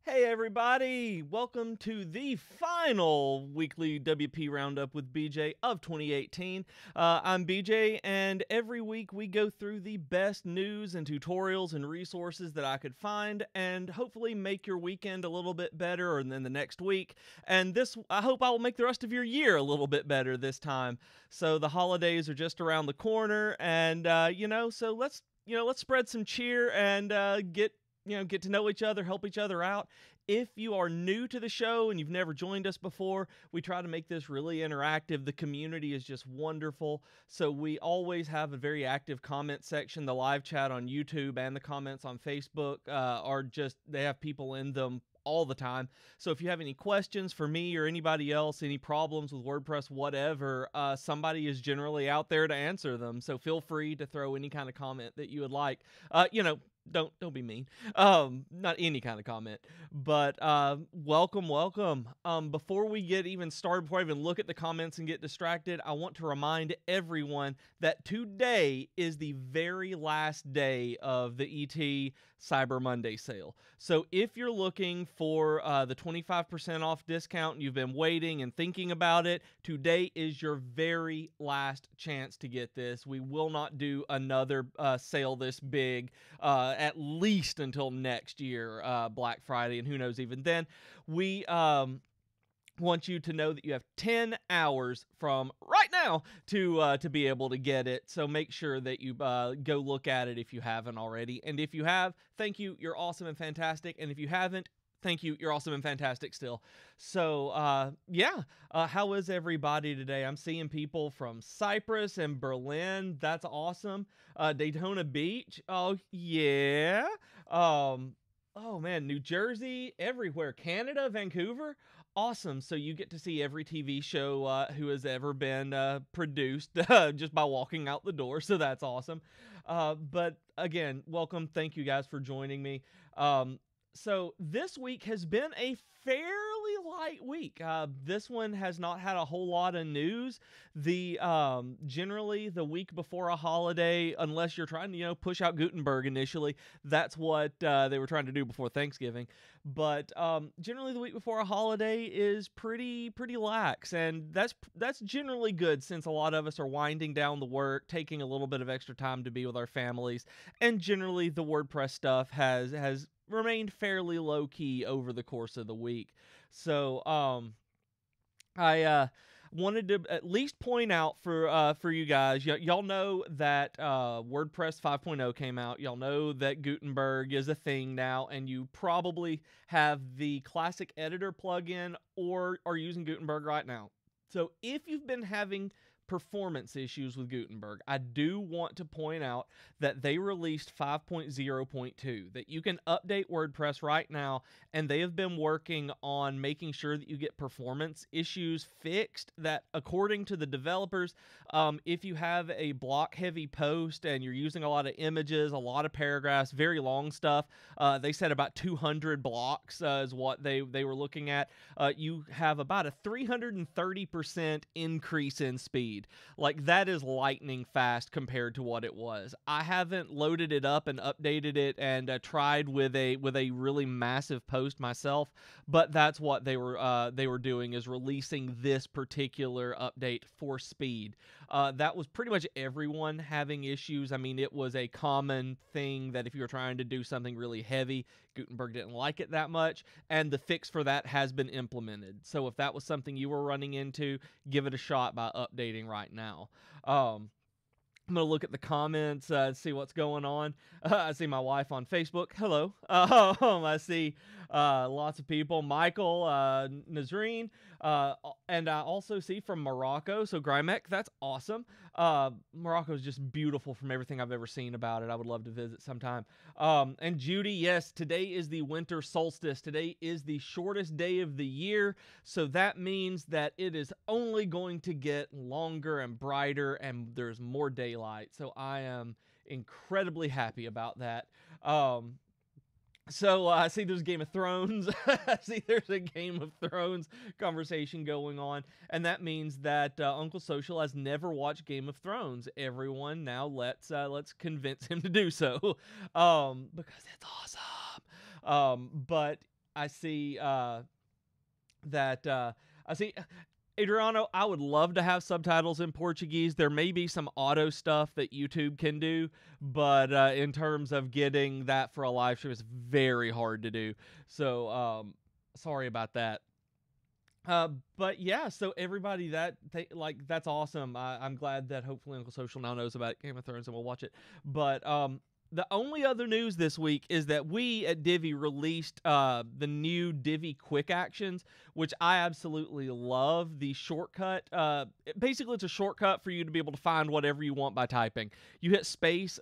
Hey everybody! Welcome to the final weekly WP Roundup with BJ of 2018. I'm BJ, and every week we go through the best news and tutorials and resources that I could find, and hopefully make your weekend a little bit better than the next week. And I hope I will make the rest of your year a little bit better this time. So the holidays are just around the corner, and so let's spread some cheer and get to know each other, help each other out. If you are new to the show and you've never joined us before, we try to make this really interactive. The community is just wonderful. So we always have a very active comment section. The live chat on YouTube and the comments on Facebook they have people in them all the time. So if you have any questions for me or anybody else, any problems with WordPress, whatever, somebody is generally out there to answer them. So feel free to throw any kind of comment that you would like. Don't be mean. Not any kind of comment, but welcome. Before we get even started, before I even look at the comments and get distracted, I want to remind everyone that today is the very last day of the ET Cyber Monday sale. So if you're looking for the 25% off discount and you've been waiting and thinking about it, today is your very last chance to get this. We will not do another sale this big at least until next year, Black Friday, and who knows even then. We want you to know that you have 10 hours from right now to be able to get it. So make sure that you go look at it if you haven't already. And if you have, thank you. You're awesome and fantastic. And if you haven't, thank you. You're awesome and fantastic still. So, how is everybody today? I'm seeing people from Cyprus and Berlin. That's awesome. Daytona Beach. Oh, yeah. Oh, man. New Jersey, everywhere. Canada, Vancouver. Awesome. So you get to see every TV show who has ever been produced just by walking out the door. So that's awesome. But again, welcome. Thank you guys for joining me. So this week has been a fairly light week. This one has not had a whole lot of news. Generally the week before a holiday, unless you're trying to push out Gutenberg initially, that's what they were trying to do before Thanksgiving. But generally the week before a holiday is pretty lax, and that's generally good since a lot of us are winding down the work, taking a little bit of extra time to be with our families, and generally the WordPress stuff has remained fairly low key over the course of the week. So I wanted to at least point out for you guys, y'all know that WordPress 5.0 came out. Y'all know that Gutenberg is a thing now, and you probably have the classic editor plugin or are using Gutenberg right now. So if you've been having performance issues with Gutenberg, I do want to point out that they released 5.0.2, that you can update WordPress right now, and they have been working on making sure that you get performance issues fixed, that according to the developers, if you have a block heavy post and you're using a lot of images, a lot of paragraphs, very long stuff, they said about 200 blocks is what they were looking at, you have about a 330% increase in speed. Like, that is lightning fast compared to what it was. I haven't loaded it up and updated it and tried with a really massive post myself, but that's what they were doing, is releasing this particular update for speed. That was pretty much everyone having issues. I mean, it was a common thing that if you were trying to do something really heavy, Gutenberg didn't like it that much, and the fix for that has been implemented. So if that was something you were running into, give it a shot by updating right now. I'm going to look at the comments and see what's going on. I see my wife on Facebook. Hello. I see lots of people. Michael, Nazreen, and I also see from Morocco. So Grimek, that's awesome. Morocco is just beautiful from everything I've ever seen about it. I would love to visit sometime. And Judy, yes, today is the winter solstice. Today is the shortest day of the year. So that means that it is only going to get longer and brighter, and there's more daylight. So I am incredibly happy about that. So I see there's Game of Thrones. I see there's a Game of Thrones conversation going on, and that means that Uncle Social has never watched Game of Thrones. Everyone now let's convince him to do so, because it's awesome. But I see that I see. Adriano, I would love to have subtitles in Portuguese. There may be some auto stuff that YouTube can do, but in terms of getting that for a live stream, it's very hard to do. So sorry about that. But yeah, so everybody that's awesome. I'm glad that hopefully Uncle Social now knows about Game of Thrones and will watch it. But the only other news this week is that we at Divi released the new Divi Quick Actions, which I absolutely love. The shortcut, basically it's a shortcut for you to be able to find whatever you want by typing. You hit space,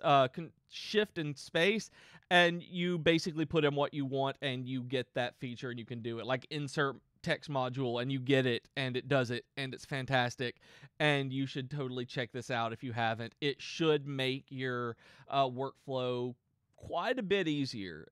shift and space, and you basically put in what you want and you get that feature and you can do it. Like insert text module and you get it and it does it and it's fantastic, and you should totally check this out if you haven't. It should make your workflow quite a bit easier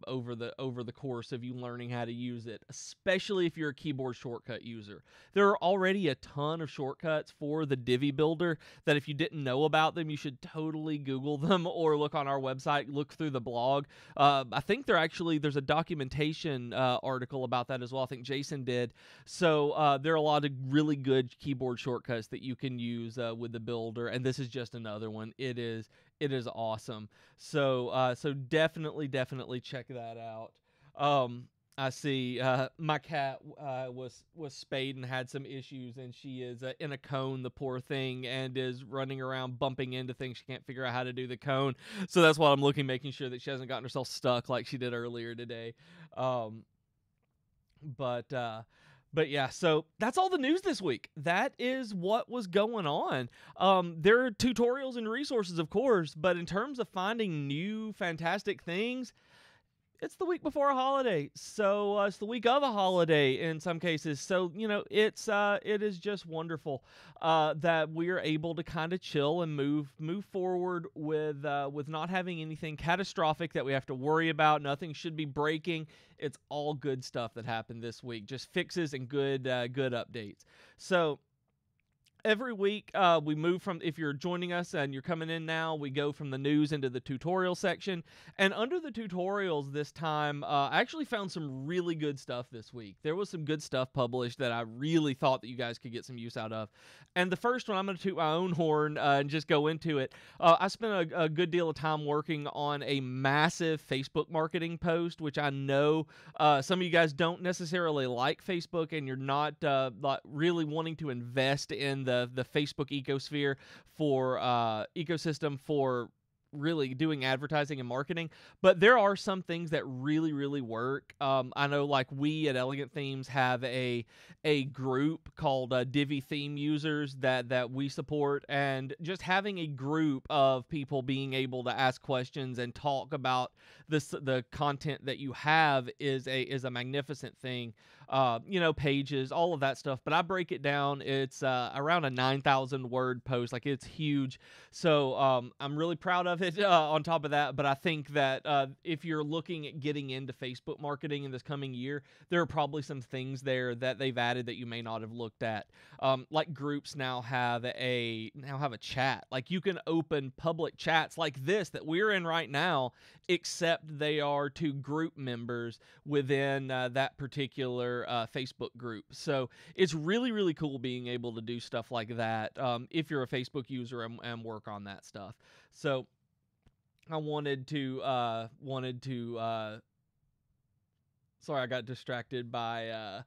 over the course of you learning how to use it, especially if you're a keyboard shortcut user. There are already a ton of shortcuts for the Divi builder that if you didn't know about them, you should totally Google them or look on our website, look through the blog. I think there's a documentation article about that as well. I think Jason did. So there are a lot of really good keyboard shortcuts that you can use with the builder, and this is just another one. It is awesome. So so definitely check that out. I see my cat was spayed and had some issues, and she is in a cone, the poor thing, and is running around bumping into things. She can't figure out how to do the cone. So that's why I'm making sure that she hasn't gotten herself stuck like she did earlier today. But yeah, so that's all the news this week. That is what was going on. There are tutorials and resources, of course, but in terms of finding new fantastic things, it's the week before a holiday. So it's the week of a holiday in some cases. So, it is just wonderful that we are able to kind of chill and move forward with not having anything catastrophic that we have to worry about. Nothing should be breaking. It's all good stuff that happened this week. Just fixes and good updates. So every week, we move from, if you're joining us and you're coming in now, we go from the news into the tutorial section. And under the tutorials this time, I actually found some really good stuff this week. There was some good stuff published that I really thought that you guys could get some use out of. And the first one, I'm going to toot my own horn and just go into it. I spent a good deal of time working on a massive Facebook marketing post, which I know some of you guys don't necessarily like Facebook, and you're not really wanting to invest in the Facebook ecosystem for really doing advertising and marketing. But there are some things that really work. I know, like, we at Elegant Themes have a group called Divi Theme Users that we support, and just having a group of people being able to ask questions and talk about the content that you have is a magnificent thing. Pages, all of that stuff. But I break it down. It's around a 9,000 word post. Like, it's huge. So I'm really proud of it on top of that. But I think that if you're looking at getting into Facebook marketing in this coming year, there are probably some things there that they've added that you may not have looked at. Like, groups now have a chat. Like, you can open public chats like this that we're in right now, except they are to group members within that particular Facebook group. So it's really cool being able to do stuff like that if you're a Facebook user and work on that stuff. So I wanted to sorry, I got distracted by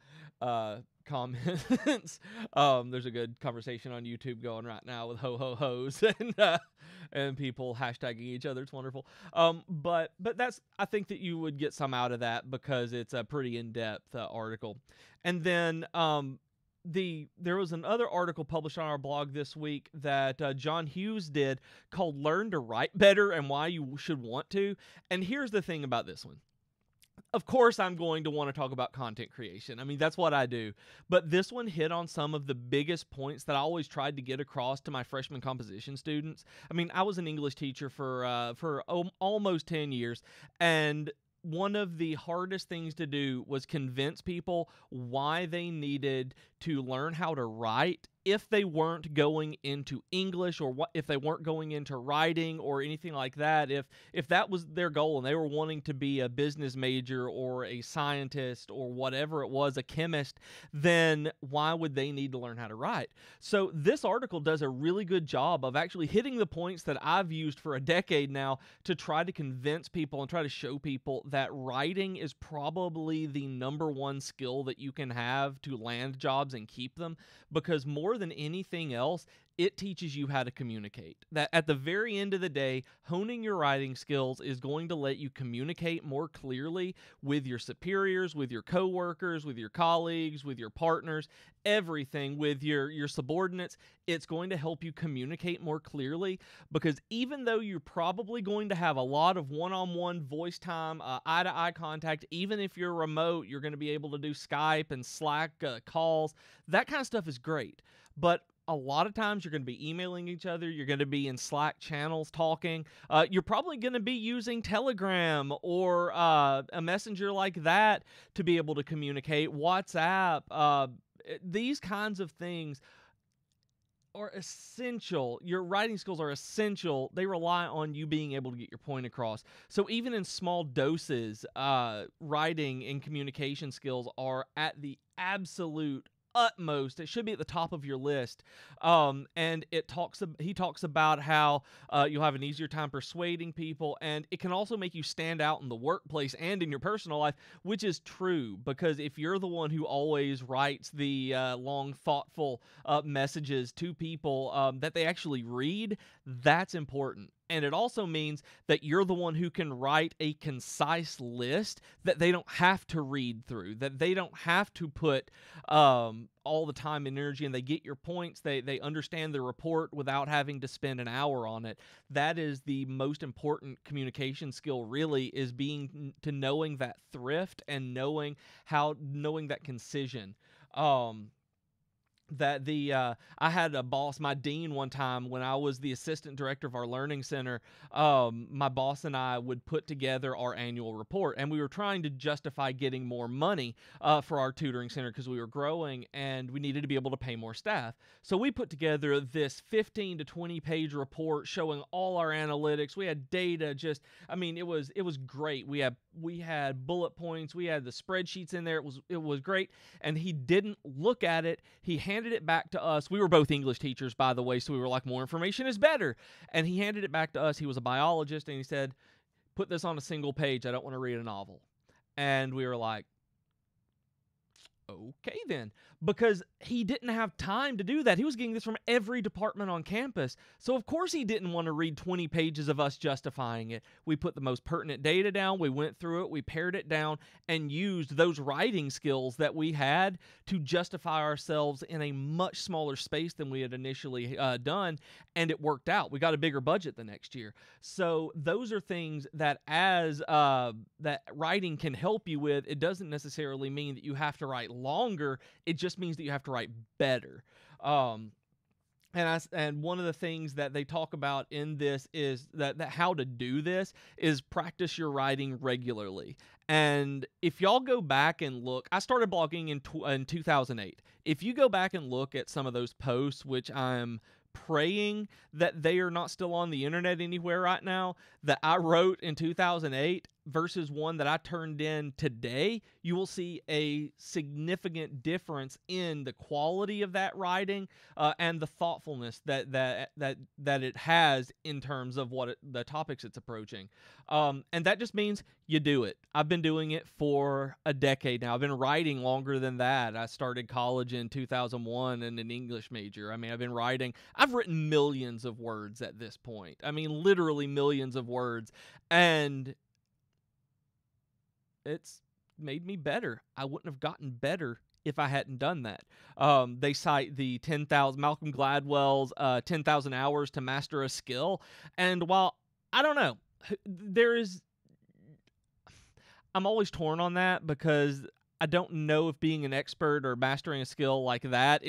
comments. There's a good conversation on YouTube going right now with ho-ho-hos and people hashtagging each other. It's wonderful. But I think that you would get some out of that because it's a pretty in-depth article. And then there was another article published on our blog this week that John Hughes did called "Learn to Write Better and Why You Should Want to." And here's the thing about this one. Of course, I'm going to want to talk about content creation. I mean, that's what I do. But this one hit on some of the biggest points that I always tried to get across to my freshman composition students. I mean, I was an English teacher for almost 10 years, and one of the hardest things to do was convince people why they needed to learn how to write if they weren't going into English, or if they weren't going into writing or anything like that, if that was their goal and they were wanting to be a business major or a scientist or whatever it was, a chemist, then why would they need to learn how to write? So this article does a really good job of actually hitting the points that I've used for a decade now to try to convince people and try to show people that writing is probably the #1 skill that you can have to land jobs and keep them, because more than anything else, it teaches you how to communicate. That at the very end of the day, honing your writing skills is going to let you communicate more clearly with your superiors, with your coworkers, with your colleagues, with your partners, everything, with your subordinates. It's going to help you communicate more clearly, because even though you're probably going to have a lot of one-on-one voice time, eye-to-eye contact, even if you're remote, you're going to be able to do Skype and Slack calls. That kind of stuff is great. But a lot of times you're going to be emailing each other. You're going to be in Slack channels talking. You're probably going to be using Telegram or a messenger like that to be able to communicate. WhatsApp. These kinds of things are essential. Your writing skills are essential. They rely on you being able to get your point across. So even in small doses, writing and communication skills are at the absolute utmost. It should be at the top of your list. And he talks about how you'll have an easier time persuading people, and it can also make you stand out in the workplace and in your personal life, which is true, because if you're the one who always writes the long, thoughtful messages to people that they actually read, that's important. And it also means that you're the one who can write a concise list that they don't have to read through, that they don't have to put all the time and energy, and they get your points. They understand the report without having to spend an hour on it. That is the most important communication skill, really, is knowing that thrift and knowing that concision. I had a boss, my dean, one time when I was the assistant director of our learning center. My boss and I would put together our annual report, and we were trying to justify getting more money for our tutoring center because we were growing and we needed to be able to pay more staff. So we put together this 15 to 20 page report showing all our analytics. We had data. It was great. We had bullet points. We had the spreadsheets in there. It was great. And he didn't look at it. He handed it back to us. We were both English teachers, by the way, so we were like, more information is better. And he handed it back to us. He was a biologist, and he said, put this on a single page. I don't want to read a novel. And we were like, okay then, because he didn't have time to do that. He was getting this from every department on campus. So of course he didn't want to read 20 pages of us justifying it. We put the most pertinent data down, we went through it, we pared it down, and used those writing skills that we had to justify ourselves in a much smaller space than we had initially done, and it worked out. We got a bigger budget the next year. So those are things that that writing can help you with. It doesn't necessarily mean that you have to write longer. It just means that you have to write better. And one of the things that they talk about in this is that how to do this is practice your writing regularly. And if y'all go back and look, I started blogging in 2008. If you go back and look at some of those posts, which I'm praying that they are not still on the internet anywhere right now, that I wrote in 2008 versus one that I turned in today, you will see a significant difference in the quality of that writing and the thoughtfulness that it has in terms of the topics it's approaching. And that just means you do it. I've been doing it for a decade now. I've been writing longer than that. I started college in 2001 and an English major. I've written millions of words at this point. Literally millions of words. And it's made me better. I wouldn't have gotten better if I hadn't done that. They cite the 10,000 Malcolm Gladwell's 10,000 hours to master a skill. And while I don't know, I'm always torn on that, because I don't know if being an expert or mastering a skill like that,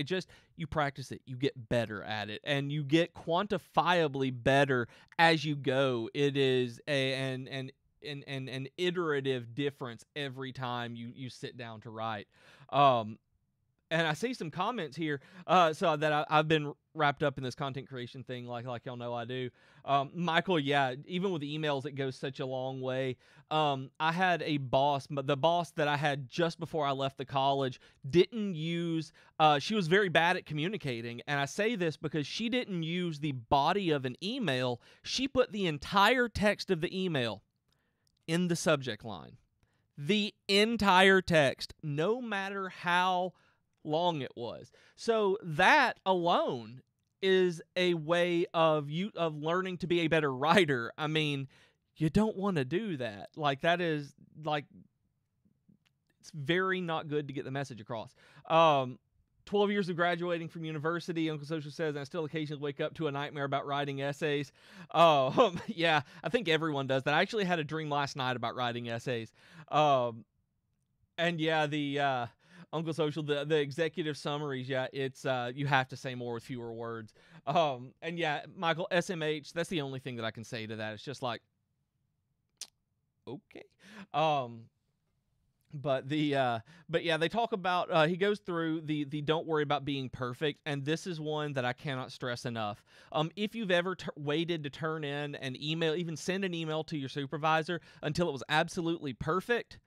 you practice it, you get better at it, and you get quantifiably better as you go. It is an iterative difference every time you sit down to write. and I see some comments here, so that I've been wrapped up in this content creation thing, like y'all know I do. Michael, yeah, even with emails, it goes such a long way. I had a boss, but the boss that I had just before I left the college didn't use. She was very bad at communicating, and I say this because she didn't use the body of an email. She put the entire text of the email in the subject line. The entire text, no matter how long it was. So that alone is a way of learning to be a better writer. I mean, you don't want to do that. Like, that is like, it's very not good to get the message across. 12 years of graduating from university, Uncle Social says, and I still occasionally wake up to a nightmare about writing essays. Yeah, I think everyone does that. I actually had a dream last night about writing essays. And yeah, the Uncle Social, the executive summaries, yeah, it's you have to say more with fewer words. And yeah, Michael, SMH, that's the only thing that I can say to that. It's just like, okay. But yeah, they talk about, he goes through the don't worry about being perfect, and this is one that I cannot stress enough. If you've ever waited to turn in an email, even send an email to your supervisor until it was absolutely perfect,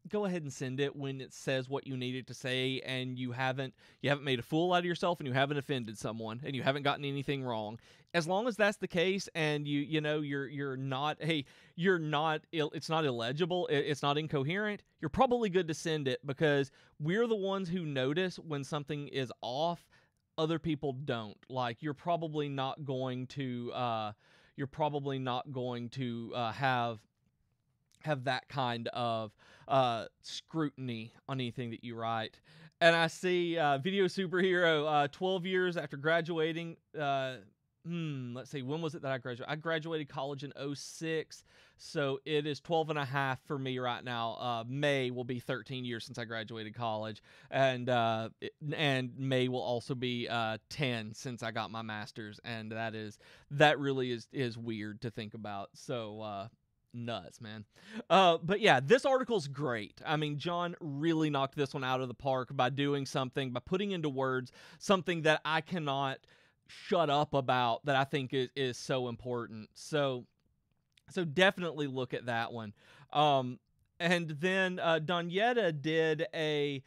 go ahead and send it when it says what you needed to say, and you haven't made a fool out of yourself, and you haven't offended someone, and you haven't gotten anything wrong. As long as that's the case, and you're not it's not illegible, it's not incoherent, you're probably good to send it, because we're the ones who notice when something is off. Other people don't. Like, you're probably not going to have that kind of scrutiny on anything that you write. And I see Video Superhero, 12 years after graduating. Let's see, when was it that I graduated? I graduated college in 2006, so it is 12 and a half for me right now. May will be 13 years since I graduated college, and May will also be 10 since I got my master's, and that really is weird to think about. So nuts, man. But yeah, this article's great. I mean, John really knocked this one out of the park by putting into words something that I cannot shut up about, that I think is so important. So definitely look at that one. And then Donyeta did a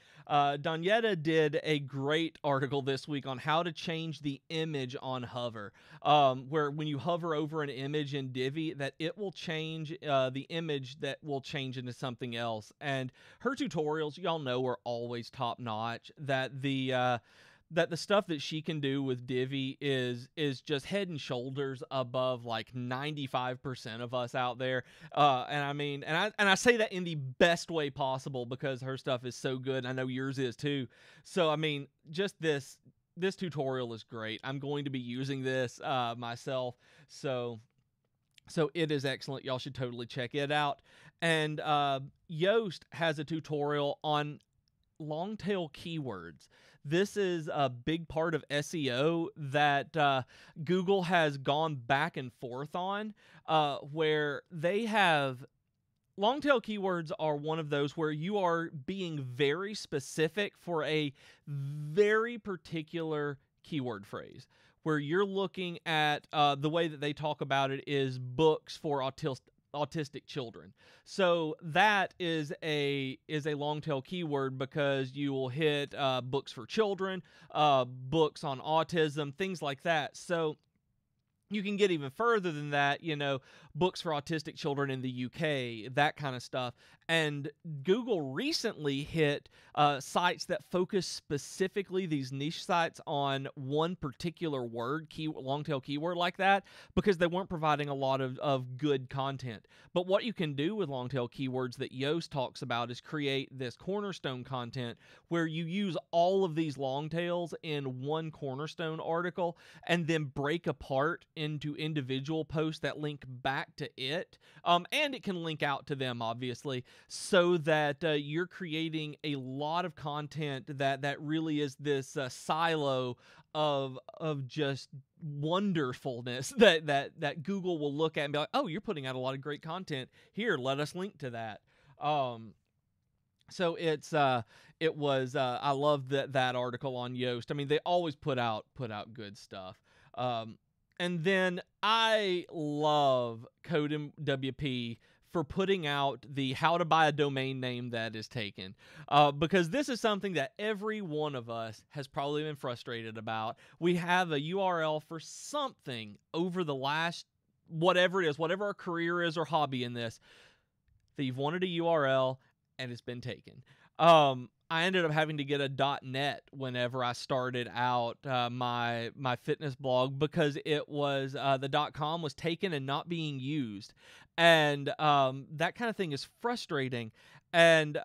great article this week on how to change the image on hover. Where when you hover over an image in Divi, that it will change the image, that will change into something else. And her tutorials, y'all know, are always top notch. That the stuff that she can do with Divi is just head and shoulders above like 95% of us out there. And I mean, and I say that in the best way possible, because her stuff is so good. I know yours is too. So I mean, just this tutorial is great. I'm going to be using this myself. So it is excellent. Y'all should totally check it out. And Yoast has a tutorial on Longtail Keywords. This is a big part of SEO that Google has gone back and forth on, where they have Longtail keywords are one of those where you are being very specific for a very particular keyword phrase, where you're looking at the way that they talk about it is books for autistic children. So that is a long-tail keyword, because you will hit books for children, books on autism, things like that. So you can get even further than that, books for autistic children in the UK, that kind of stuff. And Google recently hit sites that focus specifically, these niche sites, on one particular word, long-tail keyword like that, because they weren't providing a lot of good content. But what you can do with long-tail keywords that Yoast talks about is create this cornerstone content where you use all of these long tails in one cornerstone article, and then break apart into individual posts that link back to it. And it can link out to them, obviously, so that you're creating a lot of content that really is this silo of just wonderfulness that Google will look at and be like, oh, you're putting out a lot of great content here, let us link to that. So it was I love that article on Yoast. I mean, they always put out good stuff. Um, and then I love Code WP for putting out the how to buy a domain name that is taken, because this is something that every one of us has probably been frustrated about. We have a URL for something over the last whatever it is, whatever our career is or hobby in this, that you've wanted a URL and it's been taken. I ended up having to get a .net whenever I started out my fitness blog, because it was the .com was taken and not being used, and that kind of thing is frustrating. And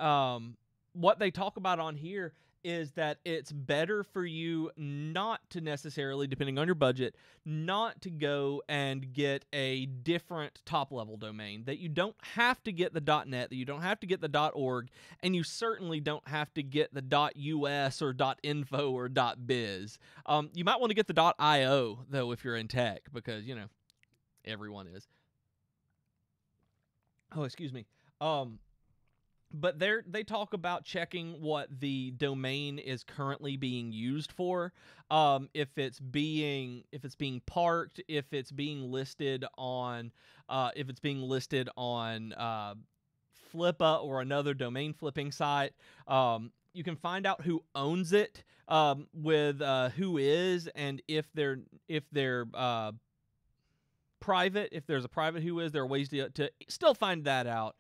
what they talk about on here is that it's better for you not to necessarily, depending on your budget, not to go and get a different top-level domain, that you don't have to get the .net, that you don't have to get the .org, and you certainly don't have to get the .us or .info or .biz. You might want to get the .io, though, if you're in tech, because, everyone is. Oh, excuse me. But they talk about checking what the domain is currently being used for, if it's being parked, if it's being listed on Flippa or another domain flipping site. You can find out who owns it with who is, and if they're private, if there's a private who is, there are ways to still find that out.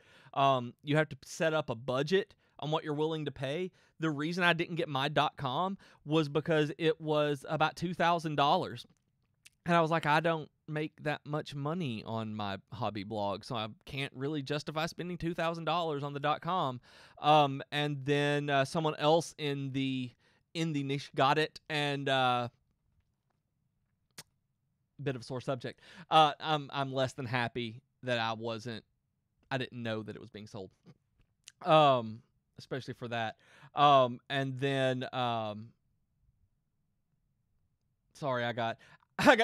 You have to set up a budget on what you're willing to pay. The reason I didn't get my .com was because it was about $2,000. And I was like, I don't make that much money on my hobby blog, so I can't really justify spending $2,000 on the .com. And then someone else in the niche got it, and bit of a sore subject. I'm less than happy that I didn't know that it was being sold. Especially for that. And then sorry, I got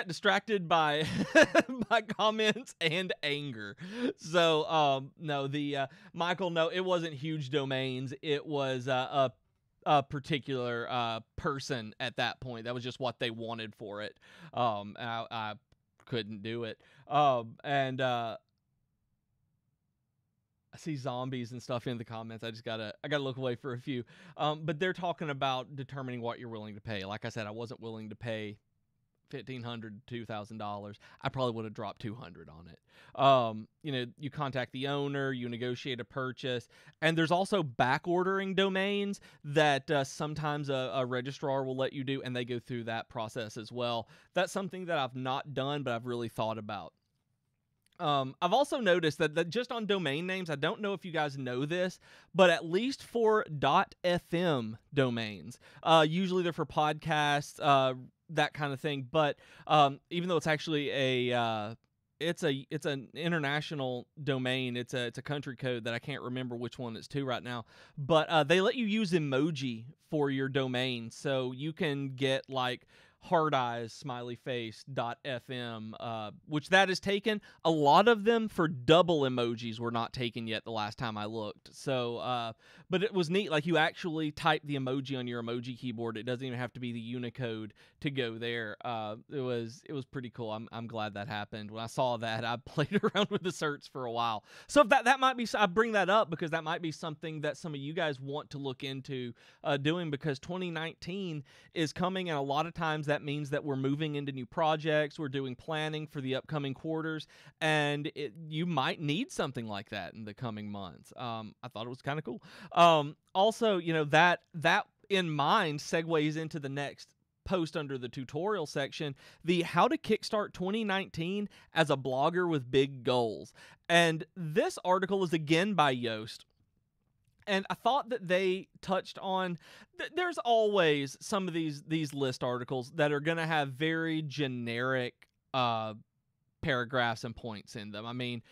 distracted by by comments and anger. So no, the Michael, no, it wasn't huge domains. It was a particular person at that point. That was just what they wanted for it. And I couldn't do it. And I see zombies and stuff in the comments. I gotta look away for a few. But they're talking about determining what you're willing to pay. Like I said, I wasn't willing to pay $1,500 to $2,000. I probably would have dropped $200 on it. You contact the owner, you negotiate a purchase, and there's also back ordering domains that sometimes a registrar will let you do, and they go through that process as well. That's something that I've not done, but I've really thought about. I've also noticed that just on domain names, I don't know if you guys know this, but at least for .fm domains, usually they're for podcasts, that kind of thing. But even though it's actually it's an international domain, it's a country code that I can't remember which one it's to right now. But they let you use emoji for your domain, so you can get like hard eyes, smiley face, .fm, which that is taken. A lot of them for double emojis were not taken yet the last time I looked. So, but it was neat. Like, you actually type the emoji on your emoji keyboard. It doesn't even have to be the Unicode to go there. It was pretty cool. I'm glad that happened. When I saw that, I played around with the search for a while. So if that might be, I bring that up because that might be something that some of you guys want to look into doing, because 2019 is coming, and a lot of times that means that we're moving into new projects, we're doing planning for the upcoming quarters, and you might need something like that in the coming months. I thought it was kind of cool. Also, that in mind segues into the next post under the tutorial section, the how to kickstart 2019 as a blogger with big goals. And this article is again by Yoast. And I thought that they touched on, there's always some of these list articles that are going to have very generic paragraphs and points in them. I mean,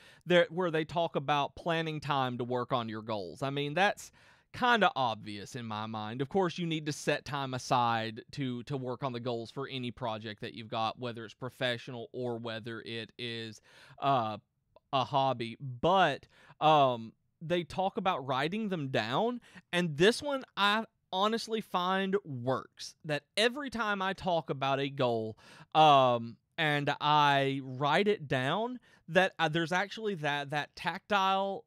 where they talk about planning time to work on your goals. I mean, that's kind of obvious in my mind. Of course, you need to set time aside to work on the goals for any project that you've got, whether it's professional or whether it is a hobby. But they talk about writing them down, and this one I honestly find works. That every time I talk about a goal, and I write it down, that there's actually that tactile.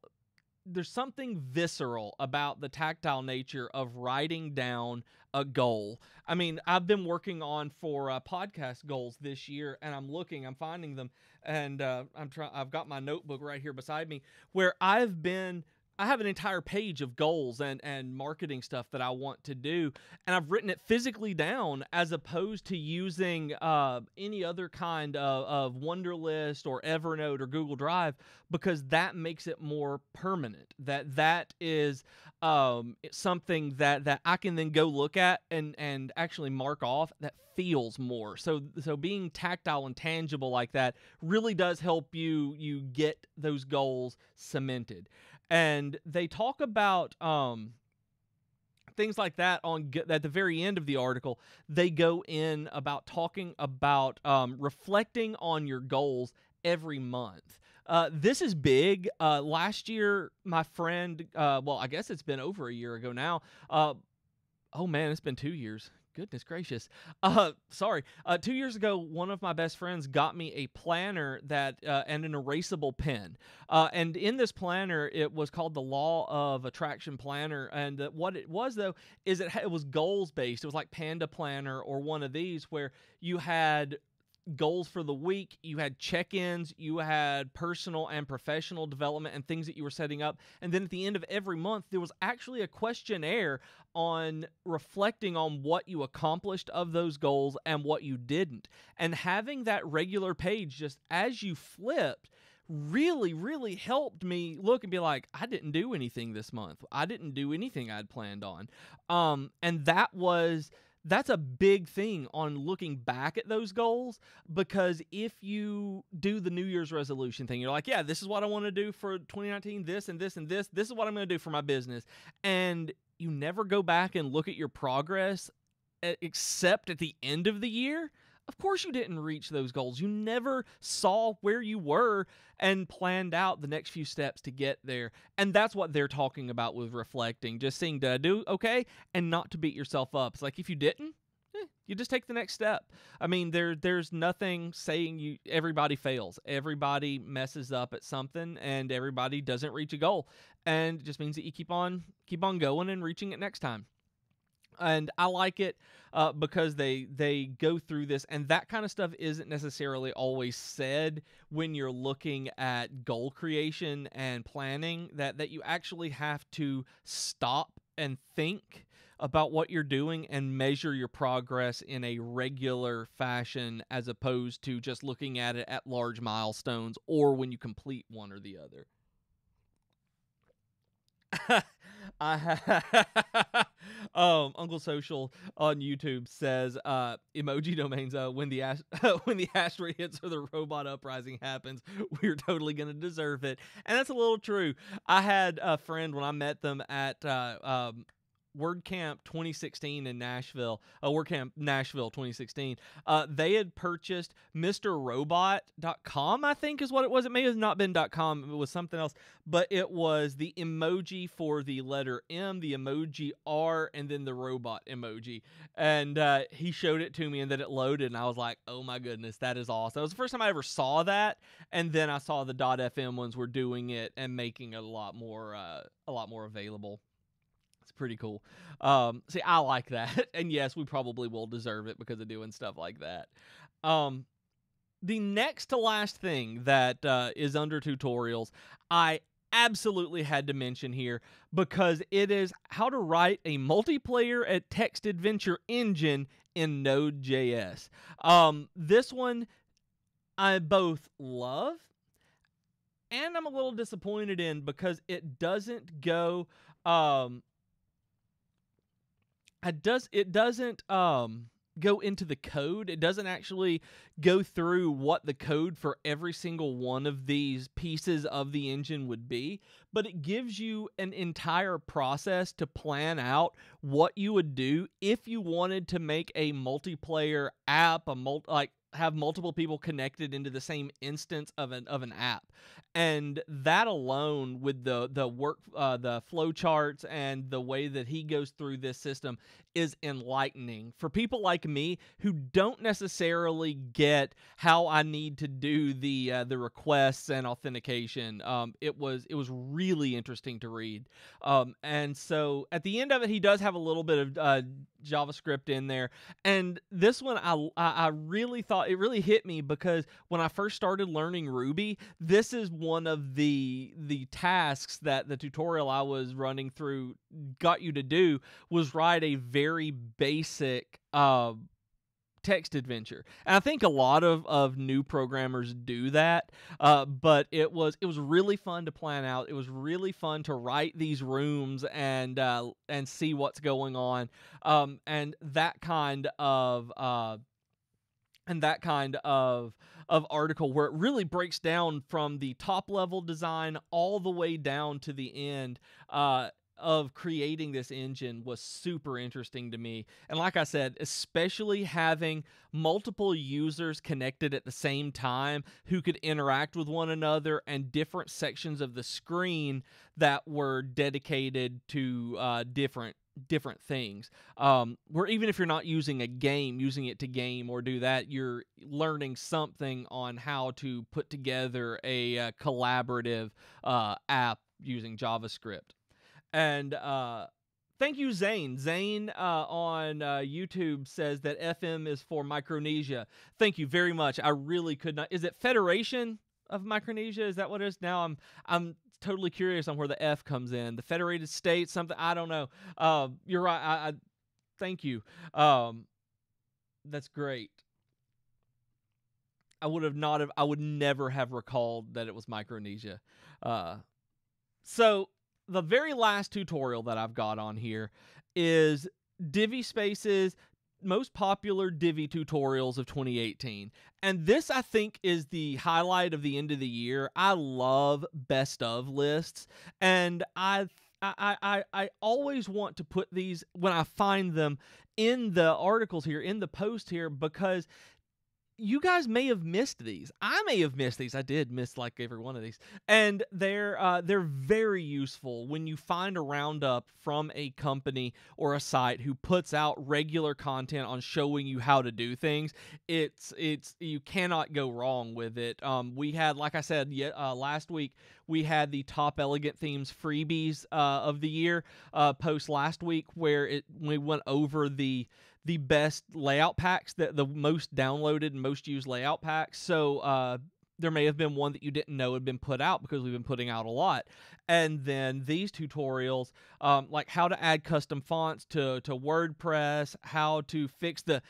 There's something visceral about the tactile nature of writing down a goal. I mean, I've been working on for podcast goals this year, and I'm finding them, and I've got my notebook right here beside me, where I have an entire page of goals and marketing stuff that I want to do, and I've written it physically down as opposed to using any other kind of Wunderlist or Evernote or Google Drive, because that makes it more permanent. That is something that I can then go look at and actually mark off. That feels more. So being tactile and tangible like that really does help you get those goals cemented. And they talk about things like that at the very end of the article. They go in about talking about reflecting on your goals every month. This is big. Last year, my friend, well, I guess it's been over a year ago now. Oh man, it's been 2 years. Goodness gracious. Sorry. 2 years ago, one of my best friends got me a planner and an erasable pen. And in this planner, it was called the Law of Attraction Planner. And what it was, though, is it was goals based. It was like Panda Planner or one of these, where you had goals for the week, you had check-ins, you had personal and professional development and things that you were setting up, and then at the end of every month there was actually a questionnaire on reflecting on what you accomplished of those goals and what you didn't. And having that regular page just as you flipped really helped me look and be like, I didn't do anything this month. I didn't do anything I'd planned on. And that's a big thing on looking back at those goals, because if you do the New Year's resolution thing, you're like, yeah, this is what I want to do for 2019, this and this and this is what I'm going to do for my business, and you never go back and look at your progress except at the end of the year, of course you didn't reach those goals. You never saw where you were and planned out the next few steps to get there. And that's what they're talking about with reflecting. Just seeing, did I do okay? And not to beat yourself up. It's like, if you didn't, you just take the next step. I mean, there's nothing saying everybody fails. Everybody messes up at something, and everybody doesn't reach a goal. And it just means that you keep on going and reaching it next time. And I like it because they go through this, and that kind of stuff isn't necessarily always said when you're looking at goal creation and planning, that you actually have to stop and think about what you're doing and measure your progress in a regular fashion, as opposed to just looking at it at large milestones or when you complete one or the other. Uncle Social on YouTube says emoji domains, when the asteroid hits or the robot uprising happens, we're totally gonna deserve it. And that's a little true. I had a friend when I met them at WordCamp 2016 in Nashville, WordCamp Nashville 2016, they had purchased MrRobot.com, I think is what it was. It may have not been .com, it was something else, but it was the emoji for the letter M, the emoji R, and then the robot emoji. And he showed it to me, and then it loaded, and I was like, oh my goodness, that is awesome. That was the first time I ever saw that, and then I saw the .fm ones were doing it and making it a lot more available. It's pretty cool. See, I like that. And yes, we probably will deserve it because of doing stuff like that. The next to last thing that is under tutorials, I absolutely had to mention here, because it is how to write a multiplayer and text adventure engine in Node.js. This one I both love and I'm a little disappointed in, because it doesn't go... It doesn't go into the code. It doesn't actually go through what the code for every single one of these pieces of the engine would be, but it gives you an entire process to plan out what you would do if you wanted to make a multiplayer app, have multiple people connected into the same instance of an app, and that alone, with the flow charts and the way that he goes through this system, is enlightening for people like me who don't necessarily get how I need to do the requests and authentication. It was really interesting to read, and so at the end of it, he does have a little bit of JavaScript in there, and this one I really thought it really hit me, because when I first started learning Ruby, this is one of the tasks that the tutorial I was running through got you to do, was write a very basic text adventure. And I think a lot of new programmers do that, but it was really fun to plan out. It was really fun to write these rooms and see what's going on, and that kind of article, where it really breaks down from the top level design all the way down to the end of creating this engine, was super interesting to me. And like I said, especially having multiple users connected at the same time who could interact with one another, and different sections of the screen that were dedicated to different things, where even if you're not using a game, using it to game or do that, you're learning something on how to put together a collaborative app using JavaScript. And thank you, Zane. Zane on YouTube says that FM is for Micronesia. Thank you very much. I really could not. Is it Federation of Micronesia? Is that what it is? Now I'm totally curious on where the F comes in. The Federated States, something, I don't know. You're right. I thank you. That's great. I would never have recalled that it was Micronesia. So the very last tutorial that I've got on here is Divi Space's most popular Divi tutorials of 2018. And this, I think, is the highlight of the end of the year. I love best of lists, and I always want to put these, when I find them, in the articles here, in the post here, because you guys may have missed these. I may have missed these. I did miss like every one of these. And they're very useful when you find a roundup from a company or a site who puts out regular content on showing you how to do things. It's you cannot go wrong with it. We had, like I said, last week, we had the top elegant themes freebies of the year post last week, where we went over the best layout packs, the most downloaded and most used layout packs. So there may have been one that you didn't know had been put out, because we've been putting out a lot. And then these tutorials, like how to add custom fonts to WordPress, how to fix the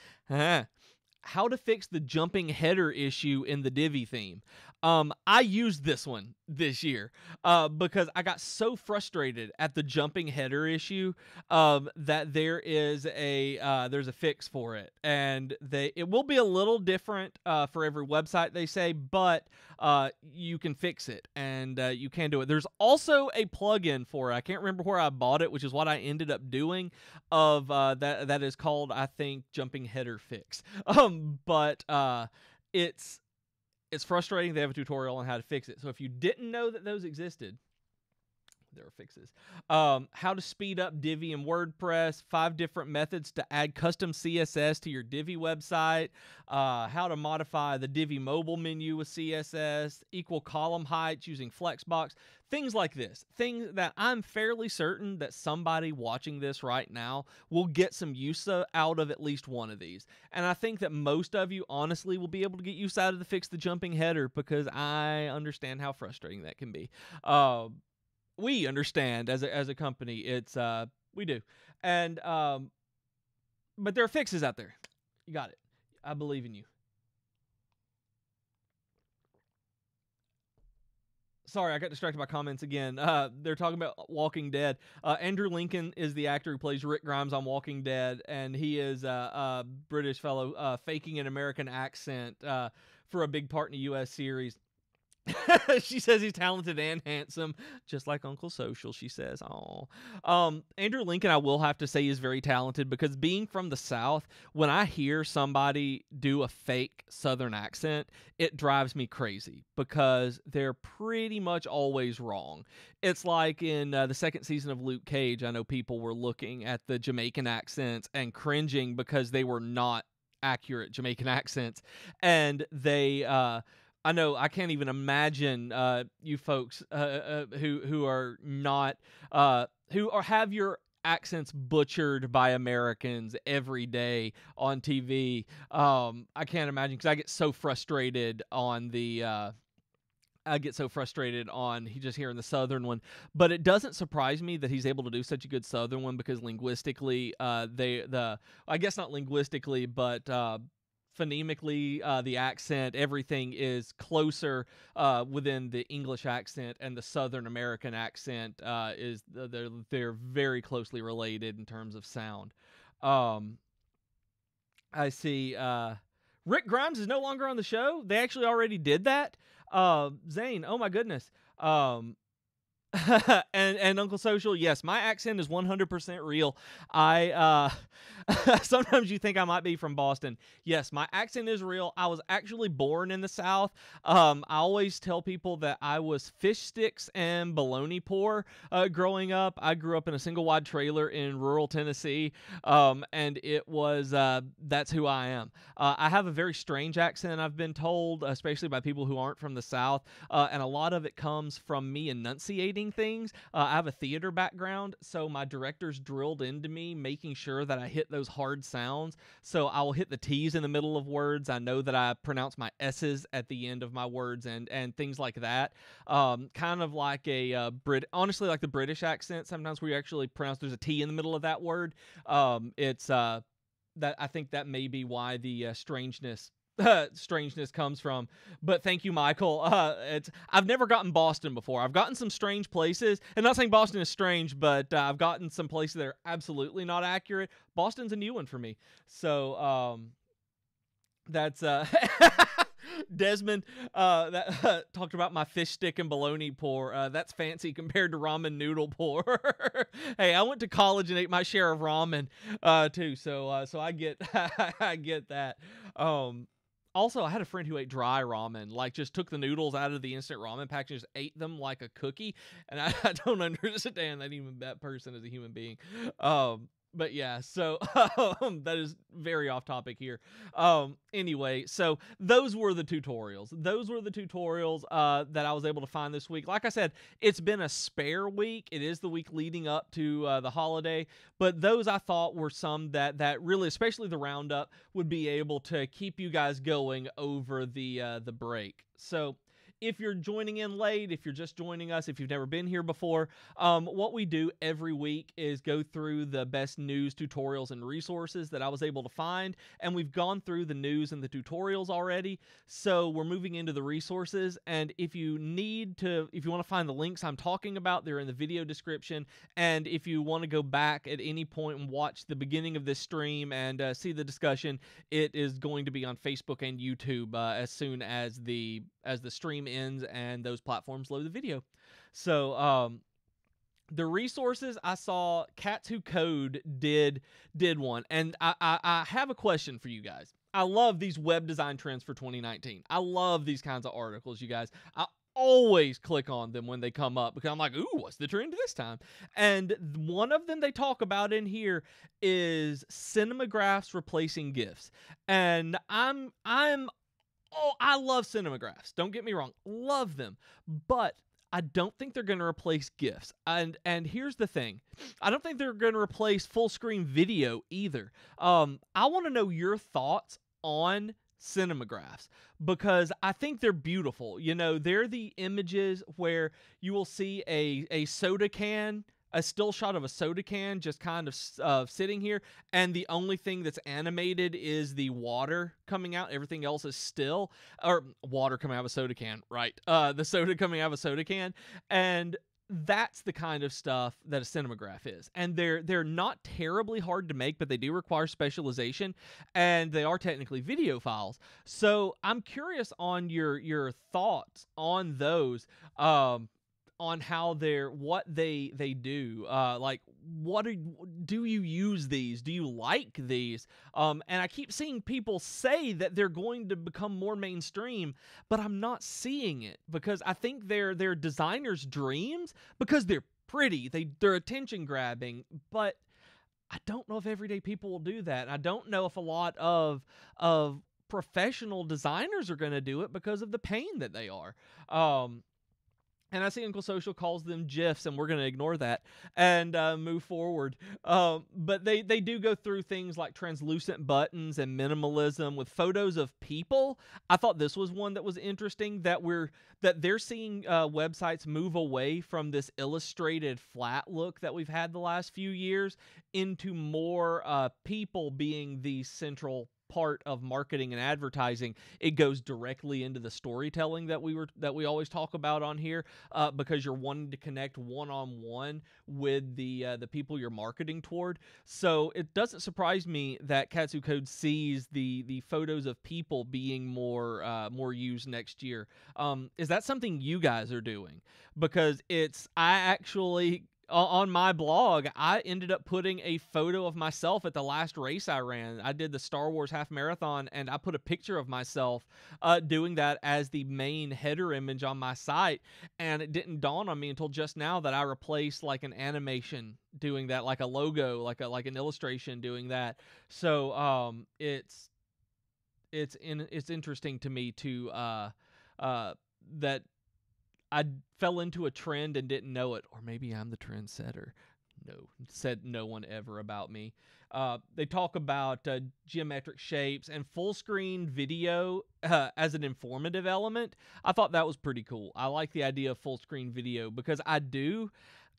jumping header issue in the Divi theme. I used this one this year because I got so frustrated at the jumping header issue that there's a fix for it, and it will be a little different for every website, they say, but you can fix it, and you can do it. There's also a plugin for it. I can't remember where I bought it, which is what I ended up doing. That is called, I think, Jumping Header Fix. But it's frustrating. They have a tutorial on how to fix it. So if you didn't know that those existed, there are fixes. How to speed up Divi and WordPress, 5 different methods to add custom CSS to your Divi website, how to modify the Divi mobile menu with CSS, equal column heights using Flexbox, things like this. Things that I'm fairly certain that somebody watching this right now will get some use out of at least one of these. And I think that most of you, honestly, will be able to get use out of the fix the jumping header, because I understand how frustrating that can be. We understand as a company. It's we do. And but there are fixes out there. You got it. I believe in you. Sorry, I got distracted by comments again. They're talking about Walking Dead. Andrew Lincoln is the actor who plays Rick Grimes on Walking Dead, and he is a British fellow faking an American accent for a big part in the U.S. series. She says he's talented and handsome, just like Uncle Social, she says. Aw. Andrew Lincoln, I will have to say, is very talented, because being from the South, when I hear somebody do a fake Southern accent, it drives me crazy, because they're pretty much always wrong. It's like in the second season of Luke Cage, I know people were looking at the Jamaican accents and cringing because they were not accurate Jamaican accents, and they I know I can't even imagine you folks who are not who are have your accents butchered by Americans every day on TV. I can't imagine, because I get so frustrated on the. I get so frustrated on just hearing the Southern one, but it doesn't surprise me that he's able to do such a good Southern one, because linguistically, I guess not linguistically, but phonemically, the accent, everything is closer within the English accent, and the Southern American accent is they're very closely related in terms of sound. I see. Rick Grimes is no longer on the show. They actually already did that. Zane, oh my goodness. And Uncle Social, yes, my accent is 100% real. I sometimes you think I might be from Boston. Yes, my accent is real. I was actually born in the South. I always tell people that I was fish sticks and bologna poor growing up. I grew up in a single wide trailer in rural Tennessee, and it was that's who I am. I have a very strange accent, I've been told, especially by people who aren't from the South, and a lot of it comes from me enunciating things. I have a theater background, so my directors drilled into me making sure that I hit those hard sounds. So I will hit the T's in the middle of words. I know that I pronounce my S's at the end of my words, and things like that. Kind of like a honestly, like the British accent. Sometimes we actually pronounce there's a T in the middle of that word. It's that I think that may be why the strangeness comes from. But thank you, Michael. I've never gotten Boston before. I've gotten some strange places, and not saying Boston is strange, but I've gotten some places that are absolutely not accurate. Boston's a new one for me. So that's Desmond that talked about my fish stick and bologna pour. That's fancy compared to ramen noodle pour. Hey, I went to college and ate my share of ramen too, so I get I get that. Also, I had a friend who ate dry ramen, like just took the noodles out of the instant ramen pack and just ate them like a cookie. And I don't understand that person as a human being. But yeah, so that is very off topic here. Anyway, so those were the tutorials. That I was able to find this week. Like I said, it's been a spare week. It is the week leading up to the holiday, but those I thought were some that really, especially the roundup, would be able to keep you guys going over the break. So if you're joining in late, if you're just joining us, if you've never been here before, what we do every week is go through the best news, tutorials, and resources that I was able to find, and we've gone through the news and the tutorials already, so we're moving into the resources. And if you want to find the links I'm talking about, they're in the video description, and if you want to go back at any point and watch the beginning of this stream and see the discussion, it is going to be on Facebook and YouTube as soon as the stream ends and those platforms load the video. So the resources, I saw Cats Who Code did one, and I have a question for you guys. I love these web design trends for 2019. I love these kinds of articles, you guys. I always click on them when they come up, because I'm like, ooh, what's the trend this time? And one of them they talk about in here is Cinemagraphs replacing GIFs. And I love Cinemagraphs. Don't get me wrong. Love them. But I don't think they're going to replace GIFs. And here's the thing. I don't think they're going to replace full screen video either. I want to know your thoughts on Cinemagraphs, because I think they're beautiful. You know, they're the images where you will see a soda can, a still shot of a soda can just kind of sitting here, and the only thing that's animated is the water coming out. Everything else is still, or water coming out of a soda can, right? The soda coming out of a soda can. And that's the kind of stuff that a cinemagraph is. And they're not terribly hard to make, but they do require specialization, and they are technically video files. So I'm curious on your thoughts on those, on how what they do. Like, do you use these? Do you like these? And I keep seeing people say that they're going to become more mainstream, but I'm not seeing it, because I think they're designers' dreams, because they're pretty, they're attention grabbing, but I don't know if everyday people will do that. I don't know if a lot of professional designers are going to do it because of the pain that they are. And I see Uncle Social calls them GIFs, and we're going to ignore that and move forward. But they do go through things like translucent buttons and minimalism with photos of people. I thought this was one that was interesting, that they're seeing websites move away from this illustrated flat look that we've had the last few years into more people being the central part of marketing and advertising. It goes directly into the storytelling that we always talk about on here, because you're wanting to connect one-on-one with the people you're marketing toward. So it doesn't surprise me that Katsu Code sees the photos of people being more used next year. Is that something you guys are doing? Because I actually, on my blog, I ended up putting a photo of myself at the last race I ran. I did the Star Wars half marathon, and I put a picture of myself doing that as the main header image on my site. And it didn't dawn on me until just now that I replaced like an animation doing that, like a logo, like an illustration doing that. So it's interesting to me to that I fell into a trend and didn't know it, or maybe I'm the trendsetter. No, said no one ever about me. They talk about geometric shapes and full screen video as an informative element. I thought that was pretty cool. I like the idea of full screen video, because I do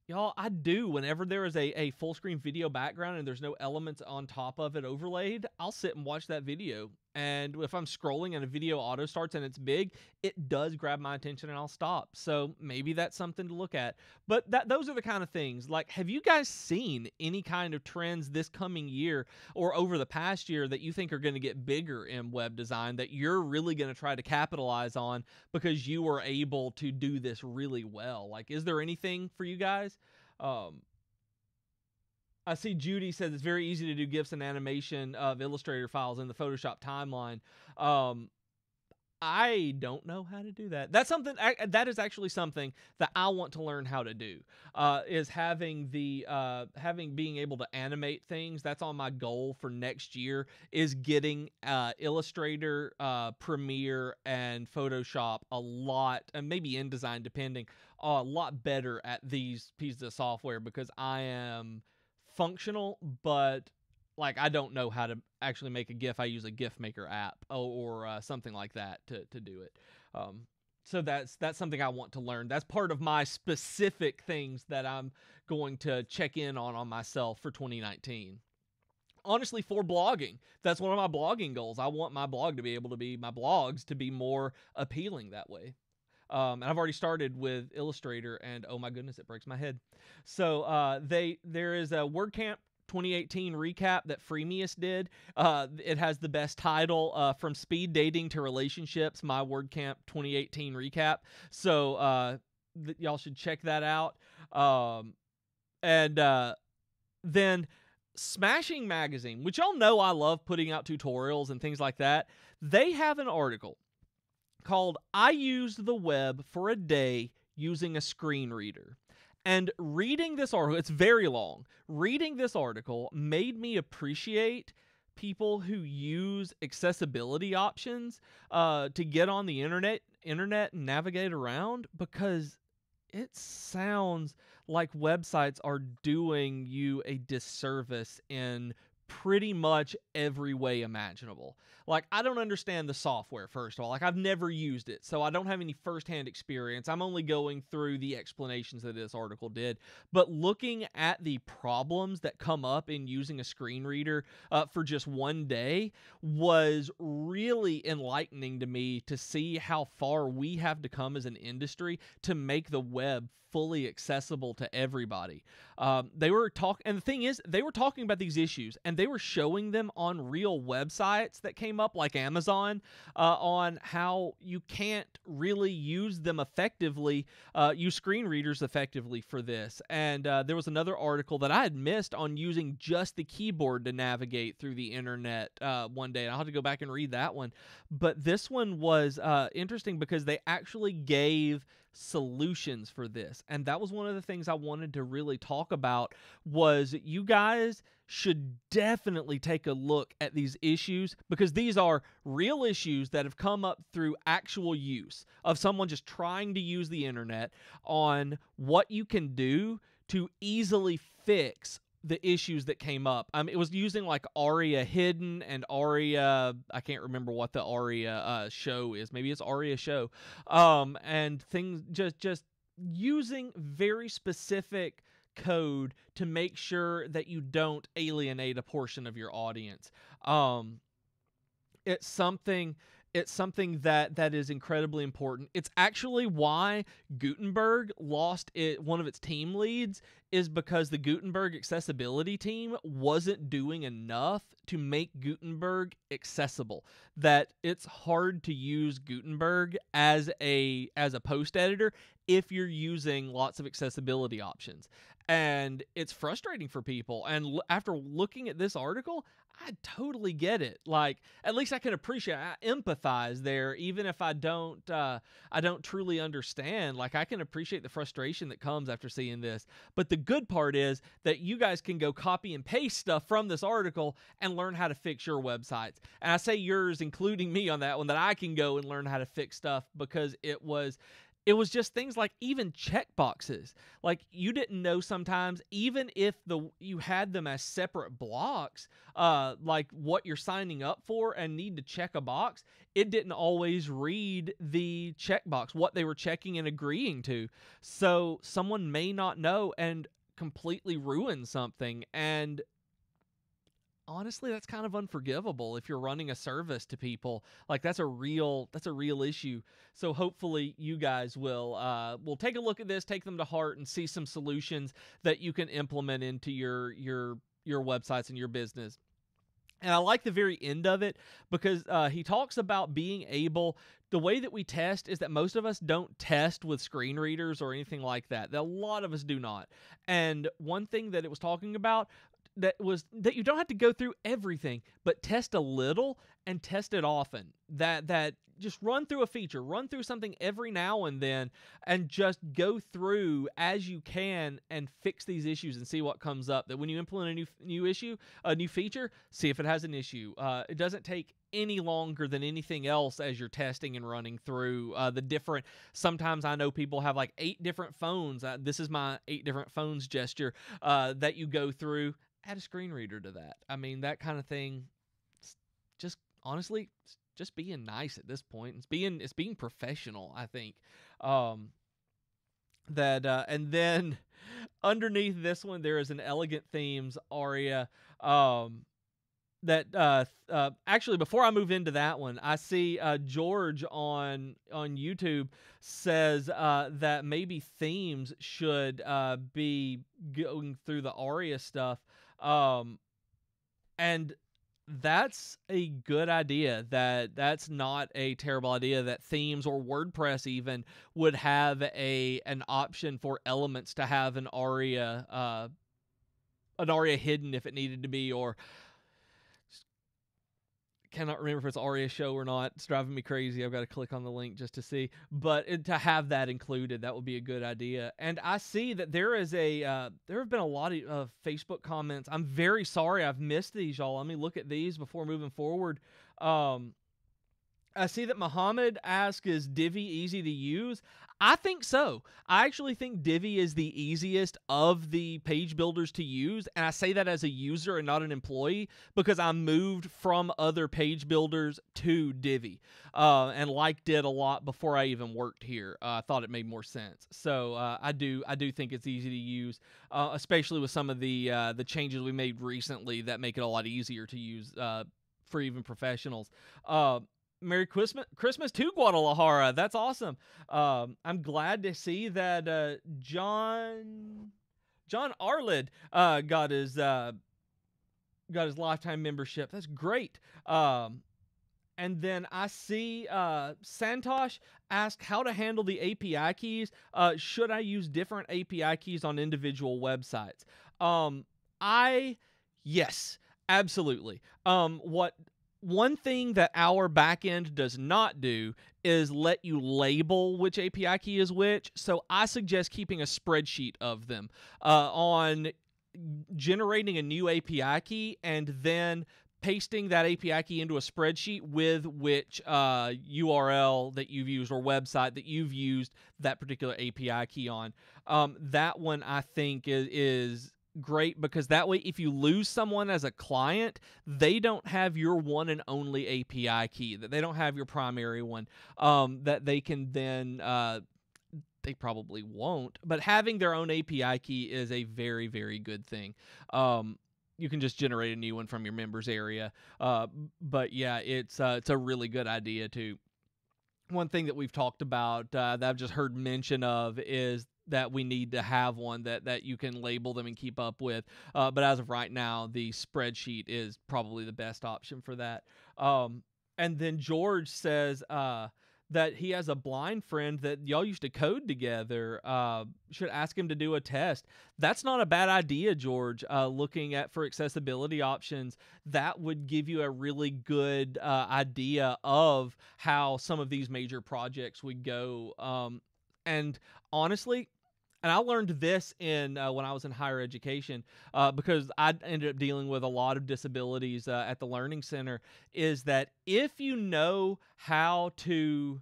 whenever there is a full screen video background and there's no elements on top of it overlaid, I'll sit and watch that video. And if I'm scrolling and a video auto starts and it's big, it does grab my attention and I'll stop. So maybe that's something to look at. But those are the kind of things. Like, have you guys seen any kind of trends this coming year or over the past year that you think are going to get bigger in web design that you're really going to try to capitalize on because you were able to do this really well? Like, is there anything for you guys? I see Judy says it's very easy to do GIFs and animation of Illustrator files in the Photoshop timeline. I don't know how to do that. That is actually something that I want to learn how to do. Is being able to animate things. That's on my goal for next year. Is getting Illustrator, Premiere, and Photoshop a lot, and maybe InDesign depending, a lot better at these pieces of software, because I am functional, but like I don't know how to actually make a GIF. I use a GIF maker app or something like that to do it. So that's something I want to learn. That's part of my specific things that I'm going to check in on myself for 2019. Honestly, for blogging, that's one of my blogging goals. I want my blogs to be more appealing that way. And I've already started with Illustrator, and oh my goodness, it breaks my head. So there is a WordCamp 2018 recap that Freemius did. It has the best title, From Speed Dating to Relationships, My WordCamp 2018 Recap. So y'all should check that out. Then Smashing Magazine, which y'all know I love putting out tutorials and things like that. They have an article called I Used the Web for a Day Using a Screen Reader. And reading this article, it's very long. Reading this article made me appreciate people who use accessibility options to get on the internet and navigate around, because it sounds like websites are doing you a disservice in pretty much every way imaginable. Like, I don't understand the software, first of all. Like, I've never used it, so I don't have any firsthand experience. I'm only going through the explanations that this article did. But looking at the problems that come up in using a screen reader for just one day was really enlightening to me, to see how far we have to come as an industry to make the web fully accessible to everybody. They were talking, and the thing is, they were talking about these issues, and they were showing them on real websites that came up, like Amazon, on how you can't really use them effectively, use screen readers effectively for this. And there was another article that I had missed on using just the keyboard to navigate through the internet one day, and I'll have to go back and read that one. But this one was interesting because they actually gave solutions for this, and that was one of the things I wanted to really talk about. Was you guys should definitely take a look at these issues, because these are real issues that have come up through actual use of someone just trying to use the internet, on what you can do to easily fix the issues that came up. It was using like Aria Hidden and Aria, I can't remember what the Aria show is. Maybe it's Aria Show. And things, just using very specific code to make sure that you don't alienate a portion of your audience. It's something that is incredibly important. It's actually why Gutenberg lost one of its team leads, is because the Gutenberg accessibility team wasn't doing enough to make Gutenberg accessible. That it's hard to use Gutenberg as a post editor if you're using lots of accessibility options. And it's frustrating for people. And after looking at this article, I totally get it. Like, at least I can appreciate, I empathize there, even if I don't truly understand. Like, I can appreciate the frustration that comes after seeing this. But the good part is that you guys can go copy and paste stuff from this article and learn how to fix your websites. And I say yours, including me on that one, that I can go and learn how to fix stuff, because it was just things like even checkboxes. Like, you didn't know sometimes, even if you had them as separate blocks, like what you're signing up for and need to check a box, it didn't always read the checkbox, what they were checking and agreeing to. So someone may not know and completely ruin something. And honestly, that's kind of unforgivable if you're running a service to people. Like, that's a real issue. So hopefully you guys will take a look at this, take them to heart, and see some solutions that you can implement into your websites and your business. And I like the very end of it, because he talks about being able, the way that we test is that most of us don't test with screen readers or anything like that. A lot of us do not. And one thing that it was talking about, that you don't have to go through everything, but test a little and test it often. That just run through a feature, run through something every now and then, and just go through as you can and fix these issues and see what comes up. That when you implement a new feature, see if it has an issue. It doesn't take any longer than anything else as you're testing and running through the different. Sometimes I know people have like 8 different phones. This is my 8 different phones gesture that you go through. Add a screen reader to that. I mean, that kind of thing. Just honestly, just being nice at this point. It's being professional, I think. And then underneath this one, there is an Elegant Themes Aria. Actually, before I move into that one, I see George on YouTube says that maybe themes should be going through the Aria stuff. And that's a good idea. That's not a terrible idea, that themes or WordPress even would have an option for elements to have an Aria hidden if it needed to be, or cannot remember if it's Aria Show or not. It's driving me crazy. I've got to click on the link just to see. But to have that included, that would be a good idea. And I see that there have been a lot of Facebook comments. I'm very sorry I've missed these, y'all. Let me look at these before moving forward. I see that Muhammad asks, is Divi easy to use? I think so. I actually think Divi is the easiest of the page builders to use, and I say that as a user and not an employee because I moved from other page builders to Divi and liked it a lot before I even worked here. I thought it made more sense. So I do think it's easy to use, especially with some of the changes we made recently that make it a lot easier to use for even professionals. Merry Christmas to Guadalajara. That's awesome. I'm glad to see that John Arlid got his lifetime membership. That's great. And then I see Santosh ask how to handle the API keys. Should I use different API keys on individual websites? Yes, absolutely. One thing that our backend does not do is let you label which API key is which. So I suggest keeping a spreadsheet of them on generating a new API key and then pasting that API key into a spreadsheet with which URL that you've used or website that you've used that particular API key on. That one I think is great because that way if you lose someone as a client, they don't have your one and only API key, that they don't have your primary one, that they can then they probably won't, but having their own API key is a very, very good thing. You can just generate a new one from your members area, but yeah, it's a really good idea too. One thing that we've talked about that I've just heard mention of is that we need to have one that you can label them and keep up with. But as of right now, the spreadsheet is probably the best option for that. And then George says that he has a blind friend that y'all used to code together. Should ask him to do a test. That's not a bad idea, George. Looking at for accessibility options, that would give you a really good idea of how some of these major projects would go. And honestly, and I learned this in when I was in higher education because I ended up dealing with a lot of disabilities at the Learning Center, is that if you know how to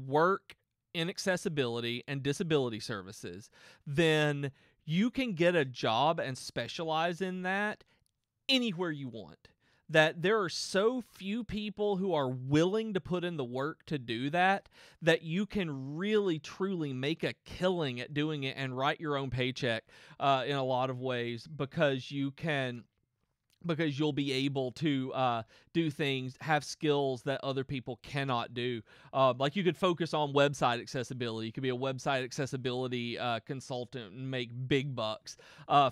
work in accessibility and disability services, then you can get a job and specialize in that anywhere you want. That there are so few people who are willing to put in the work to do that, that you can really truly make a killing at doing it and write your own paycheck in a lot of ways because you'll be able to do things, have skills that other people cannot do. Like you could focus on website accessibility. You could be a website accessibility consultant and make big bucks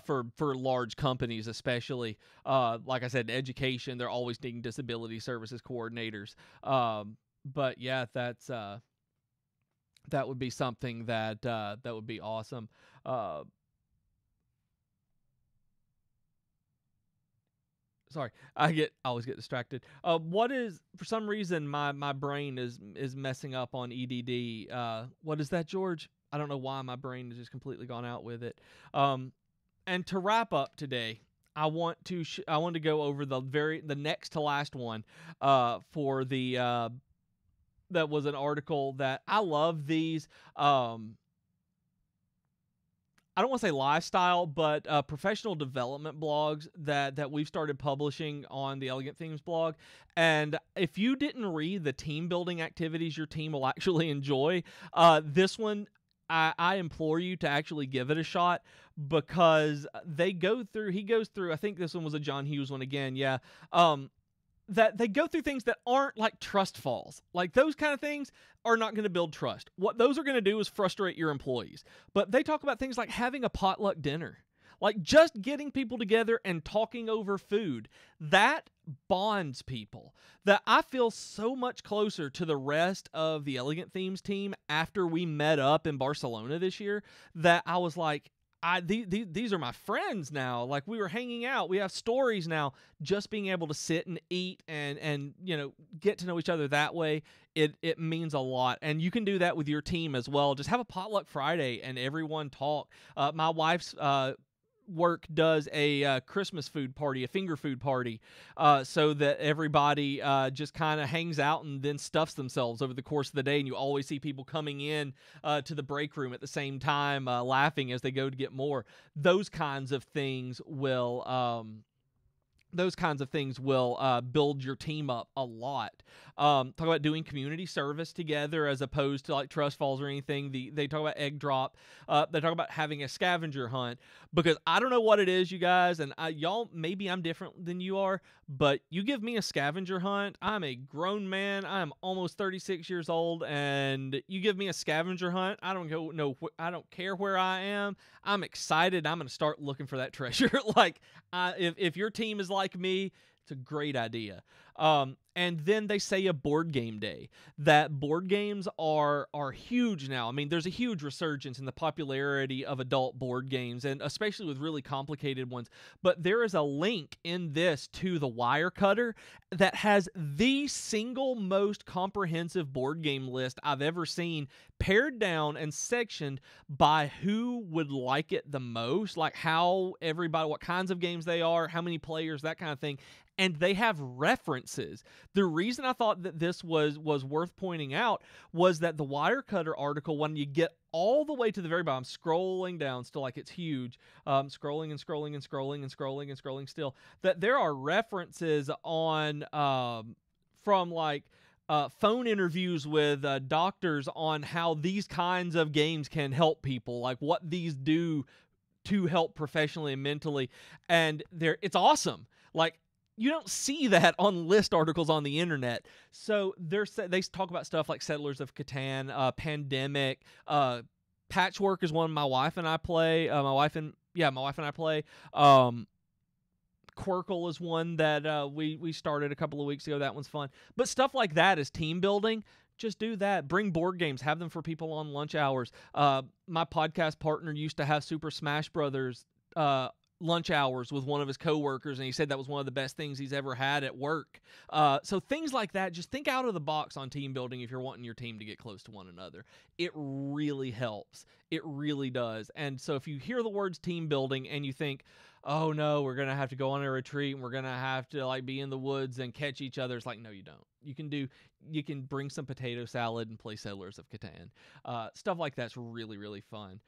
for large companies, especially. Like I said, education, they're always needing disability services coordinators. But yeah, that would be something that would be awesome. Sorry, I always get distracted. What is, for some reason my brain is messing up on EDD. What is that, George? I don't know why my brain has just completely gone out with it. And to wrap up today, I want to go over the next to last one for the that was an article that I love these. I don't want to say lifestyle, but professional development blogs that we've started publishing on the Elegant Themes blog. And if you didn't read the team building activities your team will actually enjoy, this one, I implore you to actually give it a shot because he goes through, I think this one was a John Hughes one again, yeah. That they go through things that aren't like trust falls. Like those kind of things are not going to build trust. What those are going to do is frustrate your employees. But they talk about things like having a potluck dinner. Like just getting people together and talking over food. That bonds people. That I feel so much closer to the rest of the Elegant Themes team after we met up in Barcelona this year that I was like, these are my friends now. Like we were hanging out. We have stories now. Just being able to sit and eat and get to know each other that way, it means a lot. And you can do that with your team as well. Just have a potluck Friday and everyone talk. My wife's work does a Christmas food party, a finger food party, so that everybody just kind of hangs out and then stuffs themselves over the course of the day. And you always see people coming in to the break room at the same time, laughing as they go to get more. Those kinds of things will build your team up a lot. Talk about doing community service together as opposed to like trust falls or anything. They talk about egg drop. They talk about having a scavenger hunt, because I don't know what it is, you guys, and y'all, maybe I'm different than you are, but you give me a scavenger hunt. I'm a grown man. I'm almost 36 years old, and you give me a scavenger hunt. I don't care where I am. I'm excited. I'm going to start looking for that treasure. Like, if your team is like me, it's a great idea. And then they say a board game day. That board games are huge now. I mean, there's a huge resurgence in the popularity of adult board games, and especially with really complicated ones. But there is a link in this to the Wirecutter that has the single most comprehensive board game list I've ever seen, pared down and sectioned by who would like it the most, like how everybody, what kinds of games they are, how many players, that kind of thing. And they have references. The reason I thought that this was worth pointing out was that the Wirecutter article, when you get all the way to the very bottom, scrolling down still, like it's huge, scrolling and scrolling and scrolling and scrolling and scrolling still, that there are references on from like phone interviews with doctors on how these kinds of games can help people, like what these do to help professionally and mentally. And it's awesome. Like, you don't see that on list articles on the internet. So they talk about stuff like Settlers of Catan, Pandemic, Patchwork is one my wife and I play. My wife and I play. Quirkle is one that we started a couple of weeks ago. That one's fun. But stuff like that is team building. Just do that. Bring board games. Have them for people on lunch hours. My podcast partner used to have Super Smash Brothers lunch hours with one of his coworkers, and he said that was one of the best things he's ever had at work. So things like that, just think out of the box on team building if you're wanting your team to get close to one another. It really helps. It really does. And so if you hear the words team building and you think, oh no, we're going to have to go on a retreat and we're going to have to like be in the woods and catch each other, it's like, no, you don't. You can bring some potato salad and play Settlers of Catan. Stuff like that's really, really fun.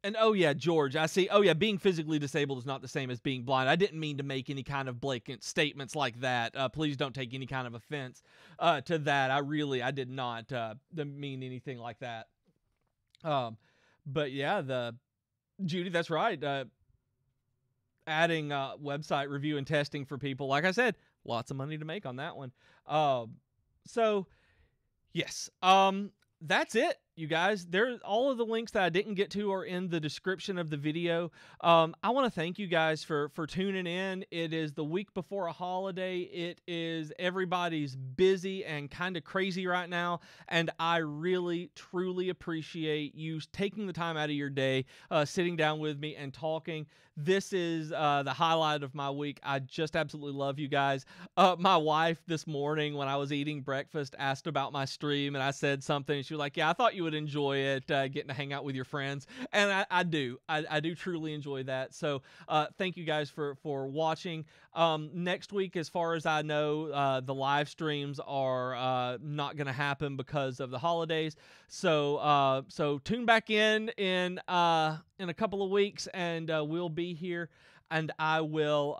And oh yeah, George, I see. Oh yeah, being physically disabled is not the same as being blind. I didn't mean to make any kind of blatant statements like that. Please don't take any kind of offense to that. I did not mean anything like that. But yeah, Judy, that's right. Adding website review and testing for people, like I said, lots of money to make on that one. So yes, that's it, you guys. All of the links that I didn't get to are in the description of the video. I want to thank you guys for tuning in. It is the week before a holiday. It is everybody's busy and kind of crazy right now, and I really, truly appreciate you taking the time out of your day, sitting down with me and talking. This is the highlight of my week. I just absolutely love you guys. My wife this morning when I was eating breakfast asked about my stream, and I said something, and she was like, yeah, I thought you would enjoy it, getting to hang out with your friends. And I do. I do truly enjoy that. So thank you guys for watching. Next week, as far as I know, the live streams are not going to happen because of the holidays. So tune back in a couple of weeks, and we'll be here. And I will.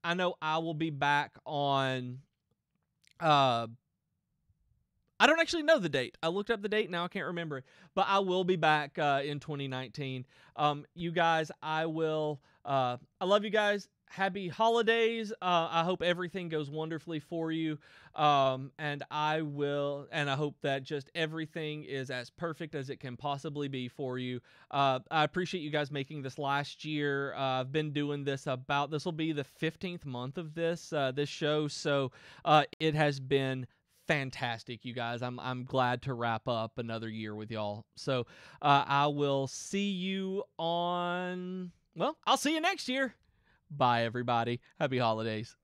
I know I will be back on. I don't actually know the date. I looked up the date. Now I can't remember it. But I will be back in 2019. You guys, I will. I love you guys. Happy holidays. I hope everything goes wonderfully for you. And I hope that just everything is as perfect as it can possibly be for you. I appreciate you guys making this last year. I've been doing this this will be the 15th month of this show. So it has been fantastic, you guys. I'm glad to wrap up another year with y'all. So I will see you I'll see you next year. Bye, everybody. Happy holidays.